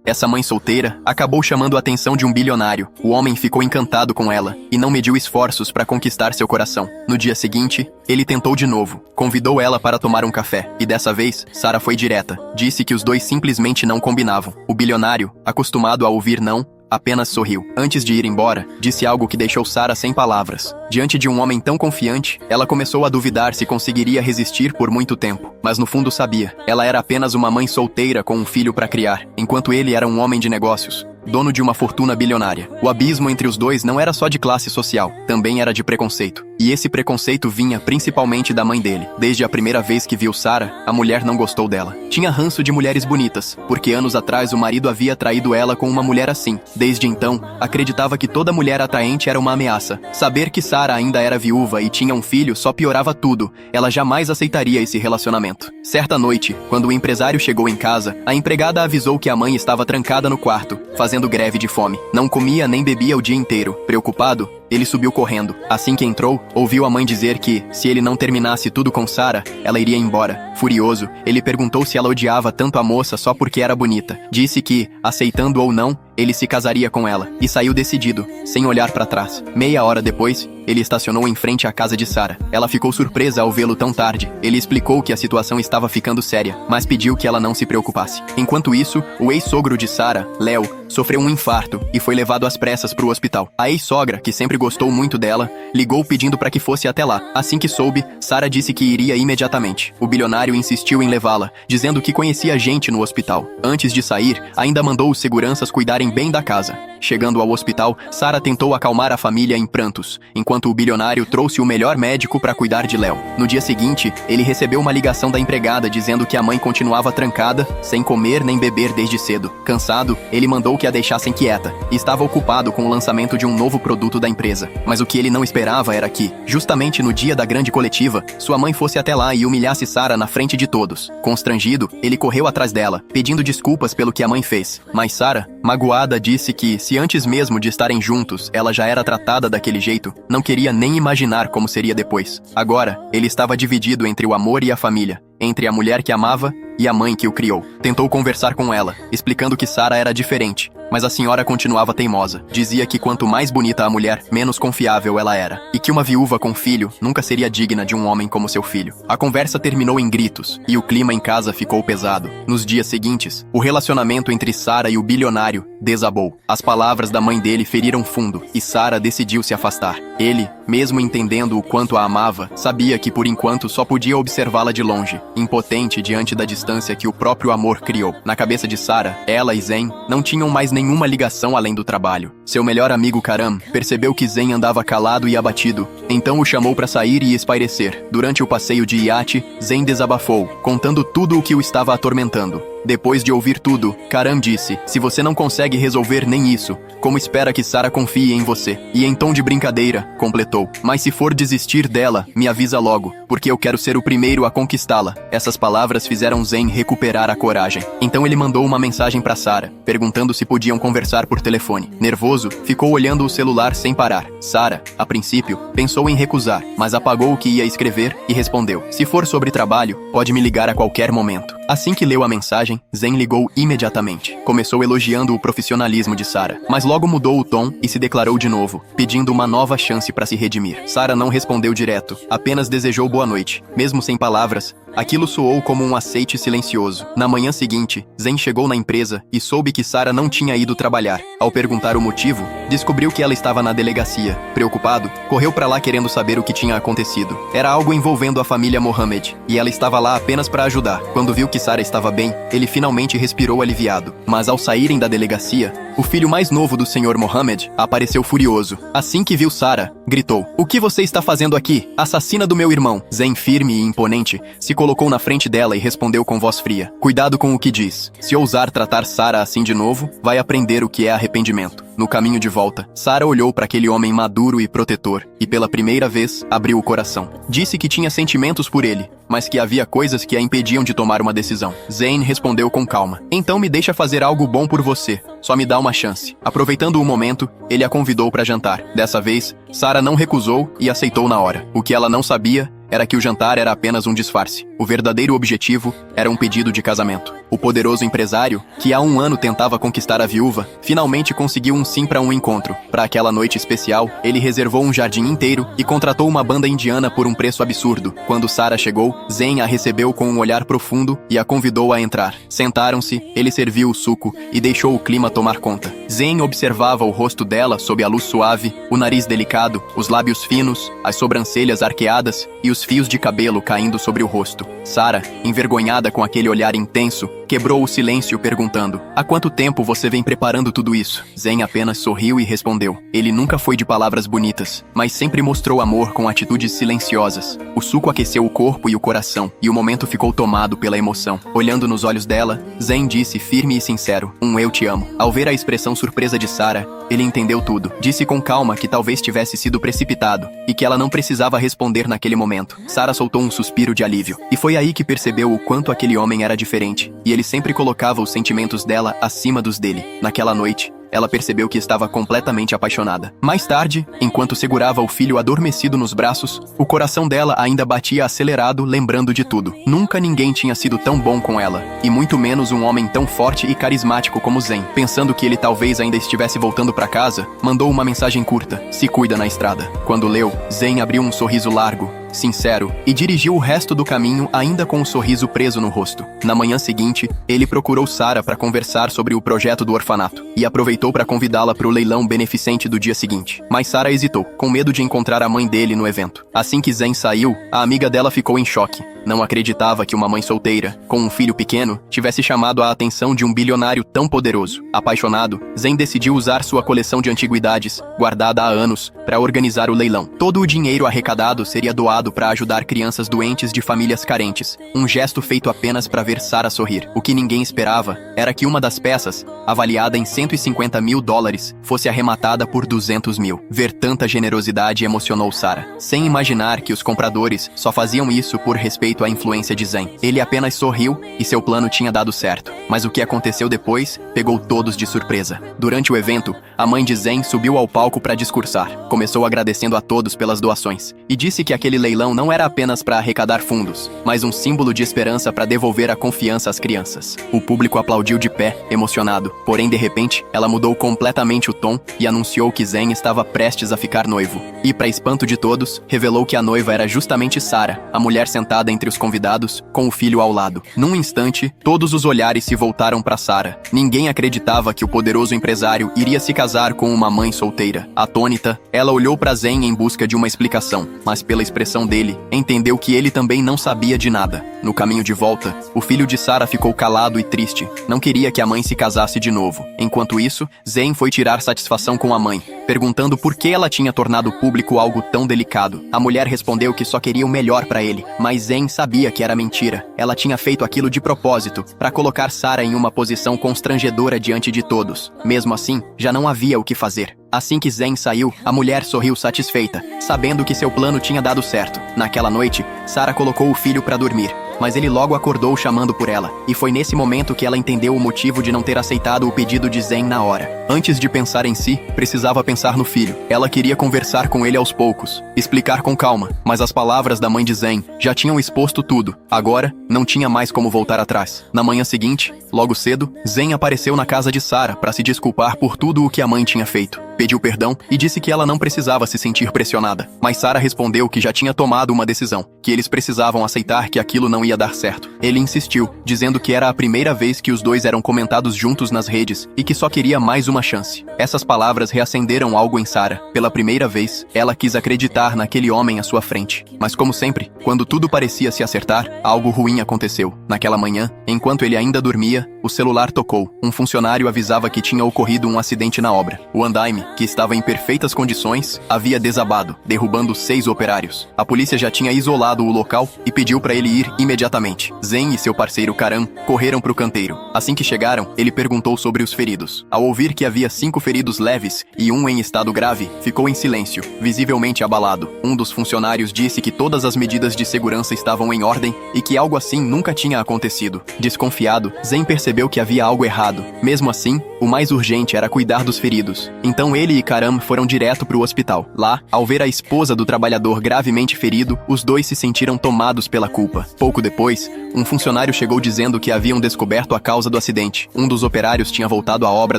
Essa mãe solteira acabou chamando a atenção de um bilionário. O homem ficou encantado com ela e não mediu esforços para conquistar seu coração. No dia seguinte, ele tentou de novo. Convidou ela para tomar um café. E dessa vez, Sarah foi direta. Disse que os dois simplesmente não combinavam. O bilionário, acostumado a ouvir não, apenas sorriu. Antes de ir embora, disse algo que deixou Sarah sem palavras. Diante de um homem tão confiante, ela começou a duvidar se conseguiria resistir por muito tempo. Mas no fundo sabia, ela era apenas uma mãe solteira com um filho para criar, enquanto ele era um homem de negócios, dono de uma fortuna bilionária. O abismo entre os dois não era só de classe social, também era de preconceito. E esse preconceito vinha principalmente da mãe dele. Desde a primeira vez que viu Sarah, a mulher não gostou dela. Tinha ranço de mulheres bonitas, porque anos atrás o marido havia traído ela com uma mulher assim. Desde então, acreditava que toda mulher atraente era uma ameaça. Saber que Sarah ainda era viúva e tinha um filho só piorava tudo. Ela jamais aceitaria esse relacionamento. Certa noite, quando o empresário chegou em casa, a empregada avisou que a mãe estava trancada no quarto, fazendo greve de fome. Não comia nem bebia o dia inteiro. Preocupado, ele subiu correndo. Assim que entrou, ouviu a mãe dizer que, se ele não terminasse tudo com Sarah, ela iria embora. Furioso, ele perguntou se ela odiava tanto a moça só porque era bonita. Disse que, aceitando ou não, ele se casaria com ela, e saiu decidido, sem olhar para trás. Meia hora depois, ele estacionou em frente à casa de Sarah. Ela ficou surpresa ao vê-lo tão tarde. Ele explicou que a situação estava ficando séria, mas pediu que ela não se preocupasse. Enquanto isso, o ex-sogro de Sarah, Léo, sofreu um infarto e foi levado às pressas para o hospital. A ex-sogra, que sempre gostou muito dela, ligou pedindo para que fosse até lá. Assim que soube, Sarah disse que iria imediatamente. O bilionário insistiu em levá-la, dizendo que conhecia gente no hospital. Antes de sair, ainda mandou os seguranças cuidarem bem da casa. Chegando ao hospital, Sarah tentou acalmar a família em prantos, enquanto o bilionário trouxe o melhor médico para cuidar de Léo. No dia seguinte, ele recebeu uma ligação da empregada dizendo que a mãe continuava trancada, sem comer nem beber desde cedo. Cansado, ele mandou que a deixassem quieta, e estava ocupado com o lançamento de um novo produto da empresa. Mas o que ele não esperava era que, justamente no dia da grande coletiva, sua mãe fosse até lá e humilhasse Sarah na frente de todos. Constrangido, ele correu atrás dela, pedindo desculpas pelo que a mãe fez. Mas Sarah, magoada, disse que, se antes mesmo de estarem juntos, ela já era tratada daquele jeito, não queria nem imaginar como seria depois. Agora, ele estava dividido entre o amor e a família, entre a mulher que amava e a mãe que o criou. Tentou conversar com ela, explicando que Sarah era diferente, mas a senhora continuava teimosa. Dizia que quanto mais bonita a mulher, menos confiável ela era, e que uma viúva com filho nunca seria digna de um homem como seu filho. A conversa terminou em gritos, e o clima em casa ficou pesado. Nos dias seguintes, o relacionamento entre Sarah e o bilionário desabou. As palavras da mãe dele feriram fundo, e Sarah decidiu se afastar. Ele, mesmo entendendo o quanto a amava, sabia que por enquanto só podia observá-la de longe, impotente diante da distância que o próprio amor criou. Na cabeça de Sarah, ela e Zen não tinham mais nenhuma ligação além do trabalho. Seu melhor amigo Karam percebeu que Zen andava calado e abatido, então o chamou para sair e espairecer. Durante o passeio de iate, Zen desabafou, contando tudo o que o estava atormentando. Depois de ouvir tudo, Karam disse: "Se você não consegue resolver nem isso, como espera que Sarah confie em você?" E em tom de brincadeira, completou: "Mas se for desistir dela, me avisa logo, porque eu quero ser o primeiro a conquistá-la." Essas palavras fizeram Zen recuperar a coragem. Então ele mandou uma mensagem para Sarah, perguntando se podiam conversar por telefone. Nervoso, ficou olhando o celular sem parar. Sarah, a princípio, pensou em recusar, mas apagou o que ia escrever e respondeu: "Se for sobre trabalho, pode me ligar a qualquer momento." Assim que leu a mensagem, Zen ligou imediatamente. Começou elogiando o profissionalismo de Sarah, mas logo mudou o tom e se declarou de novo, pedindo uma nova chance para se redimir. Sarah não respondeu direto, apenas desejou boa noite. Mesmo sem palavras, aquilo soou como um aceite silencioso. Na manhã seguinte, Zen chegou na empresa e soube que Sarah não tinha ido trabalhar. Ao perguntar o motivo, descobriu que ela estava na delegacia. Preocupado, correu para lá querendo saber o que tinha acontecido. Era algo envolvendo a família Mohammed, e ela estava lá apenas para ajudar. Quando viu que Sarah estava bem, ele finalmente respirou aliviado. Mas ao saírem da delegacia, o filho mais novo do Sr. Mohammed apareceu furioso. Assim que viu Sarah, gritou: "O que você está fazendo aqui, assassina do meu irmão?" Zen, firme e imponente, se colocou na frente dela e respondeu com voz fria: "Cuidado com o que diz. Se ousar tratar Sarah assim de novo, vai aprender o que é arrependimento." No caminho de volta, Sarah olhou para aquele homem maduro e protetor, e pela primeira vez, abriu o coração. Disse que tinha sentimentos por ele, mas que havia coisas que a impediam de tomar uma decisão. Zen respondeu com calma: "Então me deixa fazer algo bom por você. Só me dá uma chance." Aproveitando o momento, ele a convidou para jantar. Dessa vez, Sarah não recusou e aceitou na hora. O que ela não sabia era que o jantar era apenas um disfarce. O verdadeiro objetivo era um pedido de casamento. O poderoso empresário, que há 1 ano tentava conquistar a viúva, finalmente conseguiu um sim para um encontro. Para aquela noite especial, ele reservou um jardim inteiro e contratou uma banda indiana por um preço absurdo. Quando Sarah chegou, Zen a recebeu com um olhar profundo e a convidou a entrar. Sentaram-se, ele serviu o suco e deixou o clima tomar conta. Zen observava o rosto dela sob a luz suave, o nariz delicado, os lábios finos, as sobrancelhas arqueadas e os fios de cabelo caindo sobre o rosto. Sarah, envergonhada com aquele olhar intenso, quebrou o silêncio perguntando: "Há quanto tempo você vem preparando tudo isso?" Zen apenas sorriu e respondeu. Ele nunca foi de palavras bonitas, mas sempre mostrou amor com atitudes silenciosas. O suco aqueceu o corpo e o coração, e o momento ficou tomado pela emoção. Olhando nos olhos dela, Zen disse firme e sincero: "Eu te amo." Ao ver a expressão surpresa de Sarah, ele entendeu tudo. Disse com calma que talvez tivesse sido precipitado, e que ela não precisava responder naquele momento. Sarah soltou um suspiro de alívio, e foi aí que percebeu o quanto aquele homem era diferente, e ele sempre colocava os sentimentos dela acima dos dele. Naquela noite, ela percebeu que estava completamente apaixonada. Mais tarde, enquanto segurava o filho adormecido nos braços, o coração dela ainda batia acelerado, lembrando de tudo. Nunca ninguém tinha sido tão bom com ela, e muito menos um homem tão forte e carismático como Zen. Pensando que ele talvez ainda estivesse voltando para casa, mandou uma mensagem curta: "Se cuida na estrada." Quando leu, Zen abriu um sorriso largo, sincero, e dirigiu o resto do caminho ainda com um sorriso preso no rosto. Na manhã seguinte, ele procurou Sarah para conversar sobre o projeto do orfanato, e aproveitou para convidá-la para o leilão beneficente do dia seguinte. Mas Sarah hesitou, com medo de encontrar a mãe dele no evento. Assim que Zen saiu, a amiga dela ficou em choque. Não acreditava que uma mãe solteira, com um filho pequeno, tivesse chamado a atenção de um bilionário tão poderoso. Apaixonado, Zen decidiu usar sua coleção de antiguidades, guardada há anos, para organizar o leilão. Todo o dinheiro arrecadado seria doado para ajudar crianças doentes de famílias carentes, um gesto feito apenas para ver Sarah sorrir. O que ninguém esperava era que uma das peças, avaliada em $150.000, fosse arrematada por 200 mil. Ver tanta generosidade emocionou Sarah, sem imaginar que os compradores só faziam isso por respeito à influência de Zen. Ele apenas sorriu e seu plano tinha dado certo. Mas o que aconteceu depois pegou todos de surpresa. Durante o evento, a mãe de Zen subiu ao palco para discursar. Começou agradecendo a todos pelas doações e disse que aquele leilão não era apenas para arrecadar fundos, mas um símbolo de esperança para devolver a confiança às crianças. O público aplaudiu de pé, emocionado. Porém, de repente, ela mudou completamente o tom e anunciou que Zen estava prestes a ficar noivo. E, para espanto de todos, revelou que a noiva era justamente Sarah, a mulher sentada entre os convidados, com o filho ao lado. Num instante, todos os olhares se voltaram para Sarah. Ninguém acreditava que o poderoso empresário iria se casar com uma mãe solteira. Atônita, ela olhou para Zen em busca de uma explicação, mas pela expressão dele, entendeu que ele também não sabia de nada. No caminho de volta, o filho de Sarah ficou calado e triste. Não queria que a mãe se casasse de novo. Enquanto isso, Zen foi tirar satisfação com a mãe, perguntando por que ela tinha tornado público algo tão delicado. A mulher respondeu que só queria o melhor para ele, mas Zen sabia que era mentira. Ela tinha feito aquilo de propósito, para colocar Sarah em uma posição constrangedora diante de todos. Mesmo assim, já não havia o que fazer. Assim que Zen saiu, a mulher sorriu satisfeita, sabendo que seu plano tinha dado certo. Naquela noite, Sarah colocou o filho para dormir, mas ele logo acordou chamando por ela, e foi nesse momento que ela entendeu o motivo de não ter aceitado o pedido de Zen na hora. Antes de pensar em si, precisava pensar no filho. Ela queria conversar com ele aos poucos, explicar com calma, mas as palavras da mãe de Zen já tinham exposto tudo. Agora, não tinha mais como voltar atrás. Na manhã seguinte, logo cedo, Zen apareceu na casa de Sarah para se desculpar por tudo o que a mãe tinha feito. Pediu perdão e disse que ela não precisava se sentir pressionada. Mas Sarah respondeu que já tinha tomado uma decisão, que eles precisavam aceitar que aquilo não ia dar certo. Ele insistiu, dizendo que era a primeira vez que os dois eram comentados juntos nas redes e que só queria mais uma chance. Essas palavras reacenderam algo em Sarah. Pela primeira vez, ela quis acreditar naquele homem à sua frente. Mas como sempre, quando tudo parecia se acertar, algo ruim aconteceu. Naquela manhã, enquanto ele ainda dormia, o celular tocou. Um funcionário avisava que tinha ocorrido um acidente na obra. O andaime, que estava em perfeitas condições, havia desabado, derrubando 6 operários. A polícia já tinha isolado o local e pediu para ele ir imediatamente. Zen e seu parceiro Karan correram para o canteiro. Assim que chegaram, ele perguntou sobre os feridos. Ao ouvir que havia 5 feridos leves e um em estado grave, ficou em silêncio, visivelmente abalado. Um dos funcionários disse que todas as medidas de segurança estavam em ordem e que algo assim nunca tinha acontecido. Desconfiado, Zen percebeu que havia algo errado. Mesmo assim, O mais urgente era cuidar dos feridos. Então ele e Karam foram direto para o hospital. Lá, ao ver a esposa do trabalhador gravemente ferido, os dois se sentiram tomados pela culpa. Pouco depois, um funcionário chegou dizendo que haviam descoberto a causa do acidente. Um dos operários tinha voltado à obra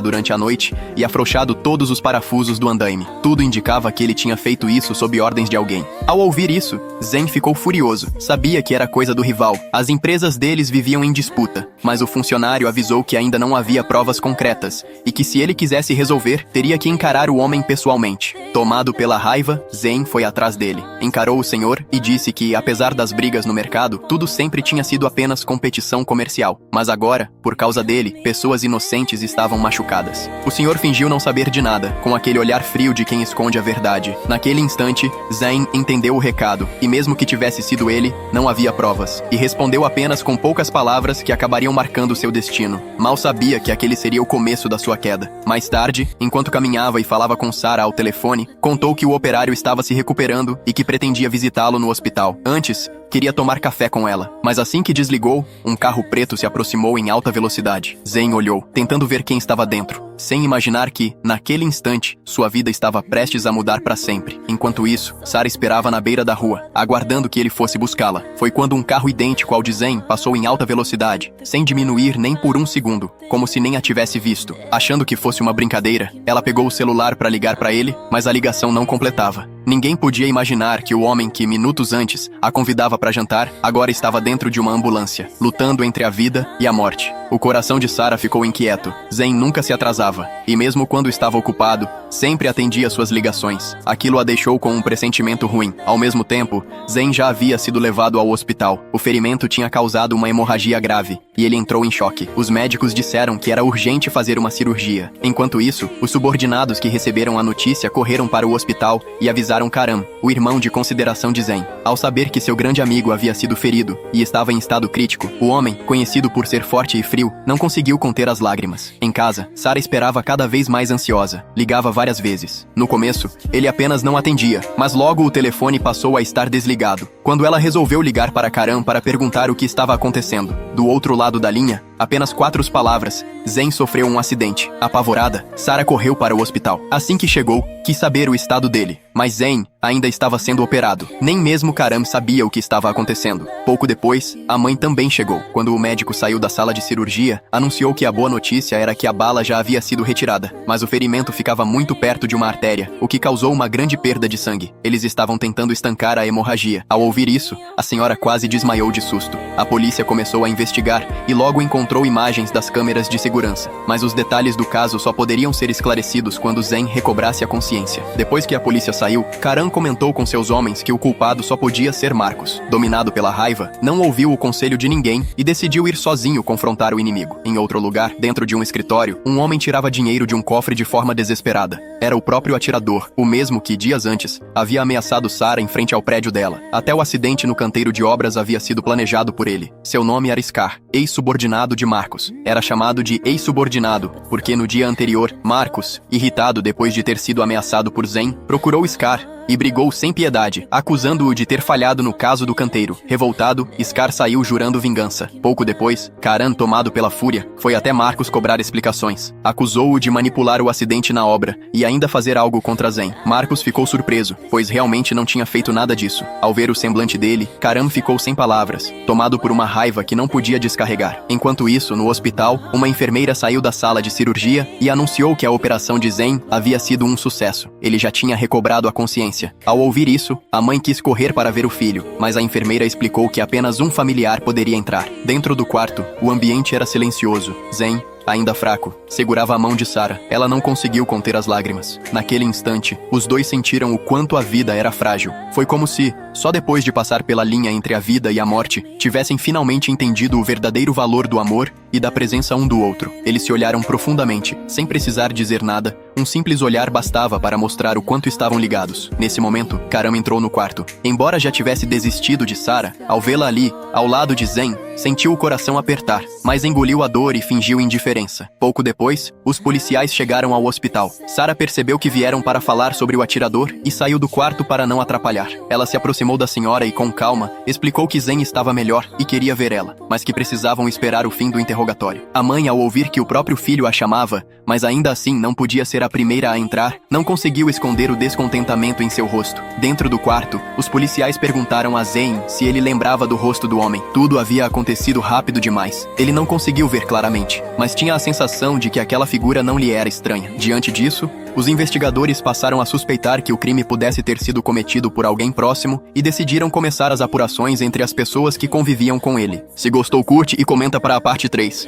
durante a noite e afrouxado todos os parafusos do andaime. Tudo indicava que ele tinha feito isso sob ordens de alguém. Ao ouvir isso, Zen ficou furioso. Sabia que era coisa do rival. As empresas deles viviam em disputa, mas o funcionário avisou que ainda não havia provas concretas e que se ele quisesse resolver, teria que encarar o homem pessoalmente. Tomado pela raiva, Zen foi atrás dele. Encarou o senhor e disse que, apesar das brigas no mercado, tudo sempre tinha sido apenas competição comercial. Mas agora, por causa dele, pessoas inocentes estavam machucadas. O senhor fingiu não saber de nada, com aquele olhar frio de quem esconde a verdade. Naquele instante, Zen entendeu o recado, e mesmo que tivesse sido ele, não havia provas. E respondeu apenas com poucas palavras que acabariam marcando seu destino. Mal sabia que aquele seria o começo da sua queda. Mais tarde, enquanto caminhava e falava com Sarah ao telefone, contou que o operário estava se recuperando e que pretendia visitá-lo no hospital. Antes, queria tomar café com ela, mas assim que desligou, um carro preto se aproximou em alta velocidade. Zen olhou, tentando ver quem estava dentro, sem imaginar que, naquele instante, sua vida estava prestes a mudar para sempre. Enquanto isso, Sarah esperava na beira da rua, aguardando que ele fosse buscá-la. Foi quando um carro idêntico ao de Zen passou em alta velocidade, sem diminuir nem por um segundo, como se nem a tivesse visto. Achando que fosse uma brincadeira, ela pegou o celular para ligar para ele, mas a ligação não completava. Ninguém podia imaginar que o homem que, minutos antes, a convidava para jantar, agora estava dentro de uma ambulância, lutando entre a vida e a morte. O coração de Sarah ficou inquieto. Zen nunca se atrasava, e mesmo quando estava ocupado, sempre atendia suas ligações. Aquilo a deixou com um pressentimento ruim. Ao mesmo tempo, Zen já havia sido levado ao hospital. O ferimento tinha causado uma hemorragia grave, e ele entrou em choque. Os médicos disseram que era urgente fazer uma cirurgia. Enquanto isso, os subordinados que receberam a notícia correram para o hospital e avisaram Karam, o irmão de consideração de Zen. Ao saber que seu grande amigo havia sido ferido e estava em estado crítico, o homem, conhecido por ser forte e frio, não conseguiu conter as lágrimas. Em casa, Sarah esperava cada vez mais ansiosa. Ligava várias vezes. No começo, ele apenas não atendia, mas logo o telefone passou a estar desligado. Quando ela resolveu ligar para Karam para perguntar o que estava acontecendo, do outro lado da linha, apenas 4 palavras, Zen sofreu um acidente. Apavorada, Sarah correu para o hospital. Assim que chegou, quis saber o estado dele, mas Zen ainda estava sendo operado. Nem mesmo Karam sabia o que estava acontecendo. Pouco depois, a mãe também chegou. Quando o médico saiu da sala de cirurgia, anunciou que a boa notícia era que a bala já havia sido retirada, mas o ferimento ficava muito perto de uma artéria, o que causou uma grande perda de sangue. Eles estavam tentando estancar a hemorragia. Ao ouvir isso, a senhora quase desmaiou de susto. A polícia começou a investigar e logo encontrou imagens das câmeras de segurança, mas os detalhes do caso só poderiam ser esclarecidos quando Zen recobrasse a consciência. Depois que a polícia saiu, Karam comentou com seus homens que o culpado só podia ser Marcos. Dominado pela raiva, não ouviu o conselho de ninguém e decidiu ir sozinho confrontar o inimigo. Em outro lugar, dentro de um escritório, um homem tirava dinheiro de um cofre de forma desesperada. Era o próprio atirador, o mesmo que, dias antes, havia ameaçado Sarah em frente ao prédio dela. Até o acidente no canteiro de obras havia sido planejado por ele. Seu nome era Scar, ex-subordinado de Marcos. Era chamado de ex-subordinado, porque no dia anterior, Marcos, irritado depois de ter sido ameaçado por Zen, procurou Scar e brigou sem piedade, acusando-o de ter falhado no caso do canteiro. Revoltado, Scar saiu jurando vingança. Pouco depois, Karam, tomado pela fúria, foi até Marcos cobrar explicações. Acusou-o de manipular o acidente na obra e ainda fazer algo contra Zen. Marcos ficou surpreso, pois realmente não tinha feito nada disso. Ao ver o semblante dele, Karam ficou sem palavras, tomado por uma raiva que não podia descarregar. Enquanto isso, no hospital, uma enfermeira saiu da sala de cirurgia e anunciou que a operação de Zen havia sido um sucesso. Ele já tinha recobrado a consciência. Ao ouvir isso, a mãe quis correr para ver o filho, mas a enfermeira explicou que apenas um familiar poderia entrar. Dentro do quarto, o ambiente era silencioso. Zen, ainda fraco, segurava a mão de Sarah. Ela não conseguiu conter as lágrimas. Naquele instante, os dois sentiram o quanto a vida era frágil. Foi como se, só depois de passar pela linha entre a vida e a morte, tivessem finalmente entendido o verdadeiro valor do amor e da presença um do outro. Eles se olharam profundamente, sem precisar dizer nada, Um simples olhar bastava para mostrar o quanto estavam ligados. Nesse momento, Karan entrou no quarto. Embora já tivesse desistido de Sarah, ao vê-la ali, ao lado de Zen, sentiu o coração apertar, mas engoliu a dor e fingiu indiferença. Pouco depois, os policiais chegaram ao hospital. Sarah percebeu que vieram para falar sobre o atirador e saiu do quarto para não atrapalhar. Ela se aproximou da senhora e, com calma, explicou que Zen estava melhor e queria ver ela, mas que precisavam esperar o fim do interrogatório. A mãe, ao ouvir que o próprio filho a chamava, mas ainda assim não podia ser a primeira a entrar, não conseguiu esconder o descontentamento em seu rosto. Dentro do quarto, os policiais perguntaram a Zen se ele lembrava do rosto do homem. Tudo havia acontecido rápido demais. Ele não conseguiu ver claramente, mas tinha a sensação de que aquela figura não lhe era estranha. Diante disso, os investigadores passaram a suspeitar que o crime pudesse ter sido cometido por alguém próximo e decidiram começar as apurações entre as pessoas que conviviam com ele. Se gostou, curte e comenta para a parte 3.